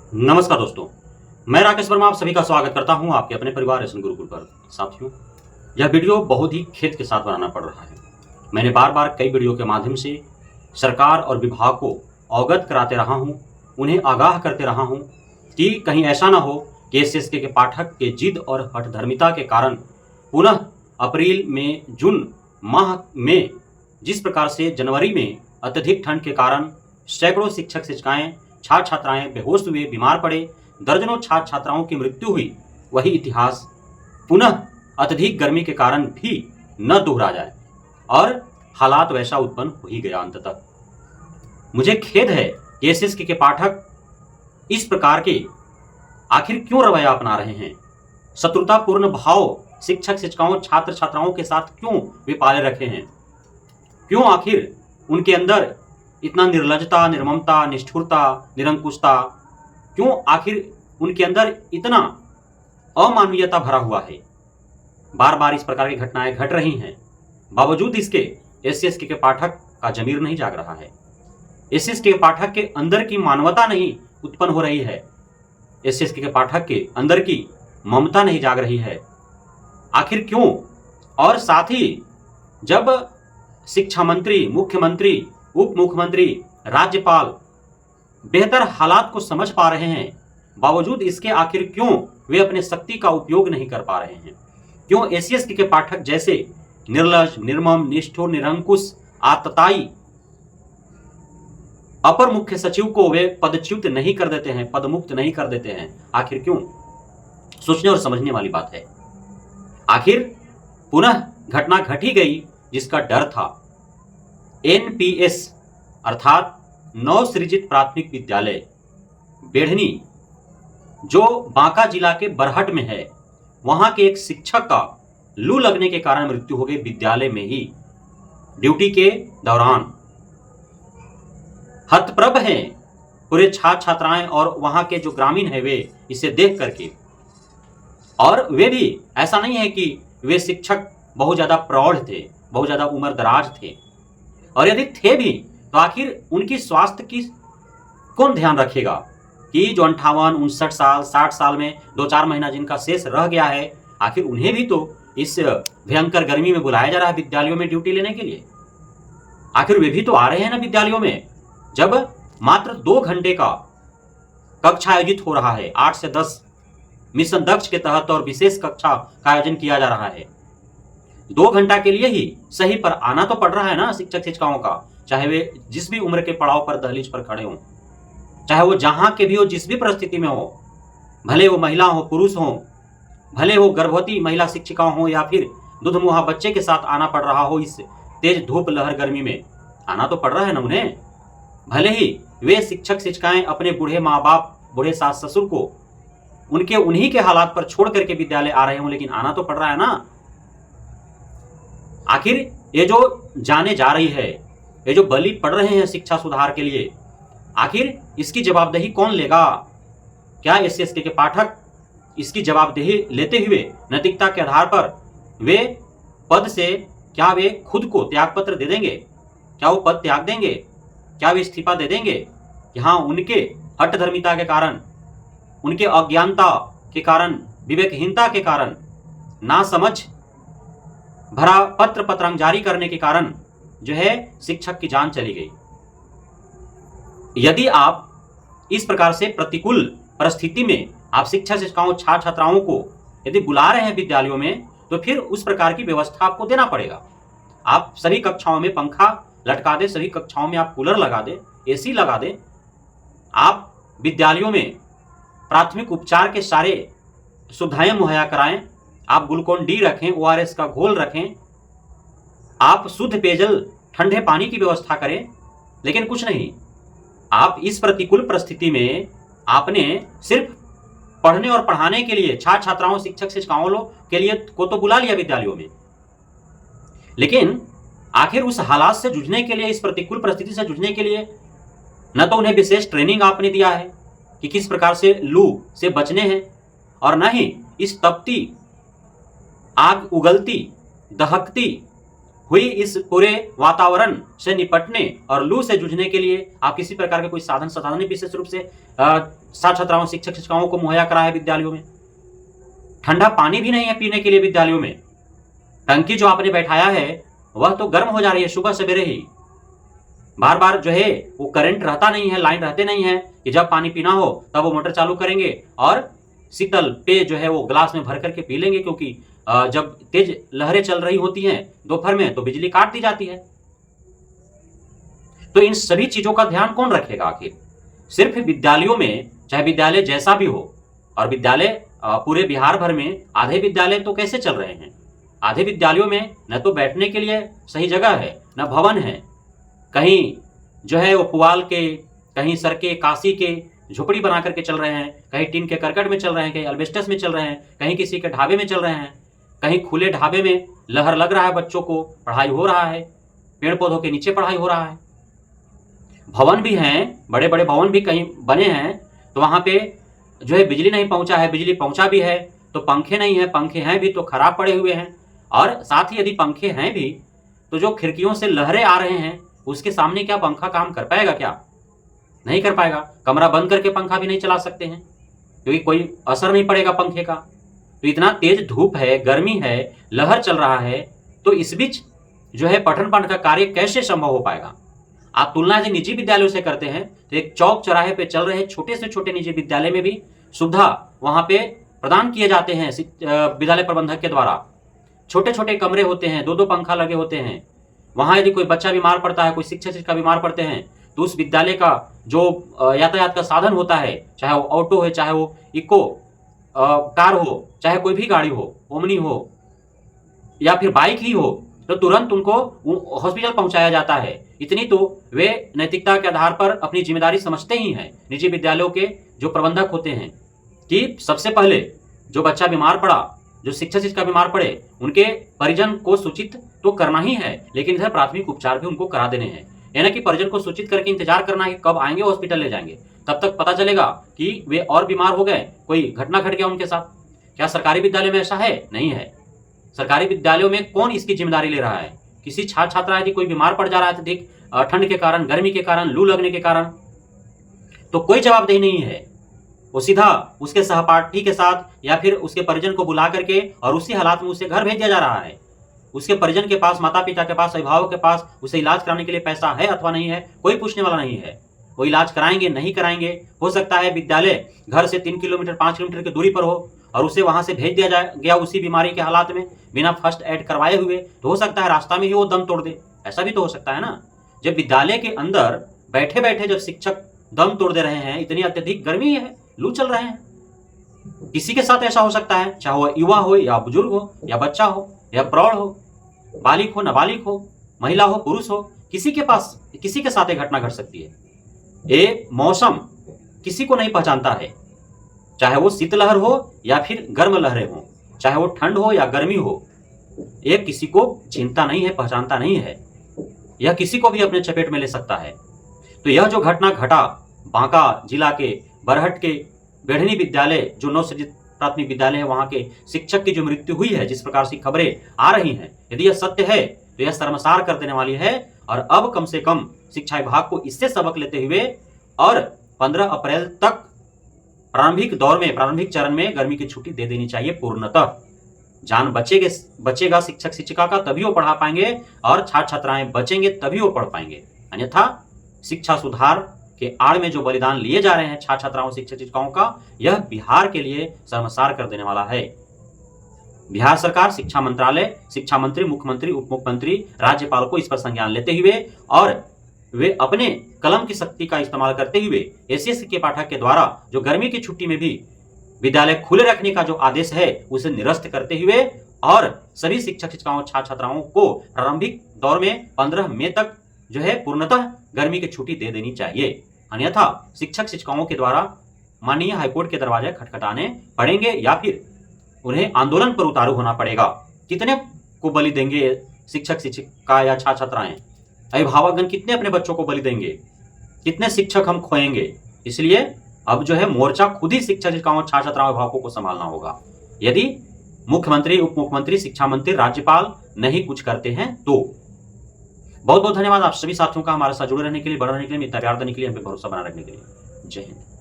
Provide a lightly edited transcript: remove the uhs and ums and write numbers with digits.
नमस्कार दोस्तों, मैं राकेश वर्मा आप सभी का स्वागत करता हूं आपके अपने परिवार एसएन गुरुकुल पर। साथियों, यह वीडियो बहुत ही खेद के साथ बनाना पड़ रहा है। मैंने बार बार कई वीडियो के माध्यम से सरकार और विभाग को अवगत कराते रहा हूं, उन्हें आगाह करते रहा हूं कि कहीं ऐसा ना हो कि एसएसके के पाठक के जिद और हठधर्मिता के कारण पुनः अप्रैल में जून माह में जिस प्रकार से जनवरी में अत्यधिक ठंड के कारण सैकड़ों शिक्षक शिक्षिकाएं छात्र छात्राएं बेहोश हुए, बीमार पड़े, दर्जनों छात्र छात्राओं की मृत्यु हुई, वही इतिहास पुनः अत्यधिक गर्मी के कारण भी न दोहरा जाए। और हालात वैसा उत्पन्न हो ही गया अंततः। मुझे खेद है कि एसएसके के पाठक इस प्रकार के आखिर क्यों रवैया अपना रहे हैं। शत्रुतापूर्ण भाव शिक्षक शिक्षिकाओं छात्र छात्राओं के साथ क्यों वे पाले रखे हैं। क्यों आखिर उनके अंदर इतना निर्लजता, निर्ममता, निष्ठुरता, निरंकुशता, क्यों आखिर उनके अंदर इतना अमानवीयता भरा हुआ है। बार बार इस प्रकार की घटनाएं घट रही हैं, बावजूद इसके एसएसके के पाठक का जमीर नहीं जाग रहा है। एसएसके के पाठक के अंदर की मानवता नहीं उत्पन्न हो रही है। एसएसके के पाठक के अंदर की ममता नहीं जाग रही है। आखिर क्यों? और साथ ही जब शिक्षा मंत्री, मुख्यमंत्री, उप मुख्यमंत्री, राज्यपाल बेहतर हालात को समझ पा रहे हैं, बावजूद इसके आखिर क्यों वे अपने शक्ति का उपयोग नहीं कर पा रहे हैं। क्यों एसएसके के पाठक जैसे निर्लज, निर्मम, निष्ठुर, निरंकुश, आतताई अपर मुख्य सचिव को वे पदच्युत नहीं कर देते हैं, पदमुक्त नहीं कर देते हैं। आखिर क्यों? सोचने और समझने वाली बात है। आखिर पुनः घटना घट ही गई जिसका डर था। एनपीएस अर्थात नवसृजित प्राथमिक विद्यालय बेढ़नी, जो बांका जिला के बरहट में है, वहां के एक शिक्षक का लू लगने के कारण मृत्यु हो गई विद्यालय में ही, ड्यूटी के दौरान। हतप्रभ हैं पूरे छात्र छात्राएं और वहां के जो ग्रामीण है वे इसे देख करके। और वे भी ऐसा नहीं है कि वे शिक्षक बहुत ज्यादा प्रौढ़ थे, बहुत ज्यादा उम्र दराज थे, और यदि थे भी तो आखिर उनकी स्वास्थ्य की कौन ध्यान रखेगा कि जो 58, 59 साल, 60 साल में 2-4 महीना जिनका शेष रह गया है, आखिर उन्हें भी तो इस भयंकर गर्मी में बुलाया जा रहा है विद्यालयों में ड्यूटी लेने के लिए। आखिर वे भी तो आ रहे हैं ना विद्यालयों में, जब मात्र 2 घंटे का कक्षा आयोजित हो रहा है। 8 से 10 मिशन दक्ष के तहत और विशेष कक्षा का आयोजन किया जा रहा है। 2 घंटा के लिए ही सही पर आना तो पड़ रहा है ना शिक्षक शिक्षिकाओं का, चाहे वे जिस भी उम्र के पड़ाव पर दहलीज पर खड़े हों, चाहे वो जहां के भी हो, जिस भी परिस्थिति में हो, भले वो महिला हो, पुरुष हो, भले वो गर्भवती महिला शिक्षिका हो या फिर दुधमुहा बच्चे के साथ आना पड़ रहा हो, इस तेज धूप लहर गर्मी में आना तो पड़ रहा है ना उन्हें। भले ही वे शिक्षक शिक्षिकाएं अपने बूढ़े माँ बाप, बूढ़े सास ससुर को उनके उन्हीं के हालात पर छोड़ करके विद्यालय आ रहे हों, लेकिन आना तो पड़ रहा है ना। आखिर ये जो जाने जा रही है, ये जो बलि पड़ रहे हैं शिक्षा सुधार के लिए, आखिर इसकी जवाबदेही कौन लेगा? क्या एसएसके के पाठक इसकी जवाबदेही लेते हुए नैतिकता के आधार पर वे पद से क्या वे खुद को त्यागपत्र दे देंगे? क्या वो पद त्याग देंगे? क्या वे इस्तीफा दे देंगे कि हाँ, उनके हठधर्मिता के कारण, उनके अज्ञानता के कारण, विवेकहीनता के कारण, नासमझ भरा पत्र पत्रांक जारी करने के कारण जो है शिक्षक की जान चली गई। यदि आप इस प्रकार से प्रतिकूल परिस्थिति में आप शिक्षक शिक्षिकाओं छात्र छात्राओं को यदि बुला रहे हैं विद्यालयों में, तो फिर उस प्रकार की व्यवस्था आपको देना पड़ेगा। आप सभी कक्षाओं में पंखा लटका दें, सभी कक्षाओं में आप कूलर लगा दें, एसी लगा दें। आप विद्यालयों में प्राथमिक उपचार के सारे सुविधाएं मुहैया कराएं। आप ग्लूकोन डी रखें, ओआरएस का घोल रखें, आप शुद्ध पेयजल, ठंडे पानी की व्यवस्था करें। लेकिन कुछ नहीं, आप इस प्रतिकूल परिस्थिति में आपने सिर्फ पढ़ने और पढ़ाने के लिए छात्र छात्राओं, शिक्षक शिक्षिकाओं के लिए को तो बुला लिया विद्यालयों में, लेकिन आखिर उस हालात से जूझने के लिए, इस प्रतिकूल परिस्थिति से जूझने के लिए न तो उन्हें विशेष ट्रेनिंग आपने दिया है कि किस प्रकार से लू से बचने हैं, और न ही इस तपती, आग उगलती, दहकती हुई इस पूरे वातावरण से निपटने और लू से जूझने के लिए आप किसी प्रकार के कोई साधन संसाधन विशेष रूप से छात्र छात्राओं शिक्षक शिक्षिकाओं को मुहैया करा है विद्यालयों में? ठंडा पानी भी नहीं है पीने के लिए विद्यालयों में। टंकी जो आपने बैठाया है वह तो गर्म हो जा रही है सुबह सवेरे ही। बार बार जो है वो करंट रहता नहीं है, लाइन रहते नहीं है कि जब पानी पीना हो तब वो मोटर चालू करेंगे और शीतल पेय जो है वो ग्लास में भर करके पी लेंगे, क्योंकि जब तेज लहरें चल रही होती हैं दोपहर में तो बिजली काट दी जाती है। तो इन सभी चीजों का ध्यान कौन रखेगा आखिर? सिर्फ विद्यालयों में, चाहे विद्यालय जैसा भी हो, और विद्यालय पूरे बिहार भर में आधे विद्यालय तो कैसे चल रहे हैं? आधे विद्यालयों में न तो बैठने के लिए सही जगह है, न भवन है, कहीं जो है वो पुआल के, कहीं सर के काशी के झोपड़ी बना करके चल रहे हैं, कहीं टीन के करकट में चल रहे हैं, कहीं अल्बेस्टस में चल रहे हैं, कहीं किसी के ढाबे में चल रहे हैं, कहीं खुले ढाबे में लहर लग रहा है, बच्चों को पढ़ाई हो रहा है, पेड़ पौधों के नीचे पढ़ाई हो रहा है। भवन भी हैं, बड़े बड़े भवन भी कहीं बने हैं तो वहां पे जो है बिजली नहीं पहुंचा है, बिजली पहुंचा भी है तो पंखे नहीं है, पंखे हैं भी तो खराब पड़े हुए हैं। और साथ ही यदि पंखे हैं भी तो जो खिड़कियों से लहरें आ रहे हैं उसके सामने क्या पंखा काम कर पाएगा? क्या नहीं कर पाएगा। कमरा बंद करके पंखा भी नहीं चला सकते हैं क्योंकि कोई असर नहीं पड़ेगा पंखे का। तो इतना तेज धूप है, गर्मी है, लहर चल रहा है, तो इस बीच जो है पठन पाठन का कार्य कैसे संभव हो पाएगा? आप तुलना यदि निजी विद्यालयों से करते हैं तो एक चौक चौराहे पे चल रहे छोटे से छोटे निजी विद्यालय में भी सुविधा वहां पे प्रदान किए जाते हैं विद्यालय प्रबंधक के द्वारा। छोटे छोटे कमरे होते हैं, दो दो पंखा लगे होते हैं। वहां यदि कोई बच्चा बीमार पड़ता है, कोई शिक्षक शिक्षिका बीमार पड़ते हैं तो उस विद्यालय का जो यातायात का साधन होता है, चाहे वो ऑटो है, चाहे वो इको कार हो, चाहे कोई भी गाड़ी हो, ओमनी हो या फिर बाइक ही हो, तो तुरंत उनको हॉस्पिटल पहुंचाया जाता है। इतनी तो वे नैतिकता के आधार पर अपनी जिम्मेदारी समझते ही हैं निजी विद्यालयों के जो प्रबंधक होते हैं कि सबसे पहले जो बच्चा बीमार पड़ा, जो शिक्षक शिक्षिका बीमार पड़े, उनके परिजन को सूचित तो करना ही है, लेकिन इधर प्राथमिक उपचार भी उनको करा देने हैं। यानी कि परिजन को सूचित करके इंतजार करना है कि कब आएंगे हॉस्पिटल ले जाएंगे, तब तक पता चलेगा कि वे और बीमार हो गए, कोई घटना घट गया उनके साथ। क्या सरकारी विद्यालय में ऐसा है? नहीं है। सरकारी विद्यालयों में कौन इसकी जिम्मेदारी ले रहा है? किसी छात्र छात्रा यदि कोई बीमार पड़ जा रहा है तो देख ठंड के कारण, गर्मी के कारण, लू लगने के कारण, तो कोई जवाबदेही नहीं है। वो सीधा उसके सहपाठी के साथ या फिर उसके परिजन को बुला करके और उसी हालात में उसे घर भेज दिया जा रहा है। उसके परिजन के पास, माता पिता के पास, अभिभावक के पास उसे इलाज कराने के लिए पैसा है अथवा नहीं है, कोई पूछने वाला नहीं है। वो इलाज कराएंगे नहीं कराएंगे, हो सकता है विद्यालय घर से 3 किलोमीटर 5 किलोमीटर की दूरी पर हो और उसे वहां से भेज दिया गया उसी बीमारी के हालात में बिना फर्स्ट एड करवाए हुए, तो हो सकता है रास्ता में ही वो दम तोड़ दे। ऐसा भी तो हो सकता है ना। जब विद्यालय के अंदर बैठे बैठे जब शिक्षक दम तोड़ दे रहे हैं, इतनी अत्यधिक गर्मी है, लू चल रहे हैं, किसी के साथ ऐसा हो सकता है, चाहे वह युवा हो या बुजुर्ग हो या बच्चा हो या प्रौढ़ हो, बालिक हो नाबालिग हो, महिला हो पुरुष हो, किसी के पास किसी के साथ एक घटना घट सकती है। ये मौसम किसी को नहीं पहचानता है, चाहे वो शीतलहर हो या फिर गर्म लहरें हो, चाहे वो ठंड हो या गर्मी हो, ये किसी को चिंता नहीं है, पहचानता नहीं है। यह किसी को भी अपने चपेट में ले सकता है। तो यह जो घटना घटा बांका जिला के बरहट के बेढ़नी विद्यालय, जो नवसृजित प्राथमिक विद्यालय है, वहां के शिक्षक की जो मृत्यु हुई है, जिस प्रकार से खबरें आ रही हैं, यदि यह सत्य है तो यह शर्मसार कर देने वाली है। और अब कम से कम शिक्षा विभाग को इससे सबक लेते हुए और 15 अप्रैल तक प्रारंभिक दौर में, प्रारंभिक चरण में गर्मी की छुट्टी दे देनी चाहिए पूर्णतः। जान बचेगा शिक्षक शिक्षिका का, तभी वो पढ़ा पाएंगे, और छात्र छात्राएं बचेंगे तभी वो पढ़ पाएंगे। अन्यथा शिक्षा सुधार के आड़ में जो बलिदान लिए जा रहे हैं छात्र छात्राओं शिक्षक शिक्षिकाओं का, यह बिहार के लिए शर्मसार कर देने वाला है। बिहार सरकार, शिक्षा मंत्रालय, शिक्षा मंत्री, मुख्यमंत्री, उप मुख्यमंत्री, राज्यपाल को इस पर संज्ञान लेते हुए और वे अपने कलम की शक्ति का इस्तेमाल करते हुए एसएससी के पाठक के द्वारा जो गर्मी की छुट्टी में भी विद्यालय खुले रखने का जो आदेश है उसे निरस्त करते हुए और सभी शिक्षक शिक्षिकाओं छात्र छात्राओं को प्रारंभिक दौर में 15 मई तक जो है पूर्णतः गर्मी की छुट्टी दे देनी चाहिए। अन्यथा शिक्षक शिक्षिकाओं के द्वारा माननीय हाईकोर्ट के दरवाजे खटखटाने पड़ेंगे या फिर उन्हें आंदोलन पर उतारू होना पड़ेगा। कितने को बलि देंगे शिक्षक शिक्षिका या छात्र छात्राएं? अभिभावकगण कितने अपने बच्चों को बलि देंगे? कितने शिक्षक हम खोएंगे? इसलिए अब जो है मोर्चा खुद ही शिक्षक शिक्षिकाओं छात्र छात्राओं अभिभावकों को संभालना होगा। यदि मुख्यमंत्री, उप मुख्यमंत्री, शिक्षा मंत्री, राज्यपाल नहीं कुछ करते हैं तो बहुत बहुत धन्यवाद आप सभी साथियों का हमारे साथ जुड़े रहने के लिए, बने रहने के लिए, इतना प्यार देने के लिए, हम पे भरोसा बना रखने के लिए। जय हिंद।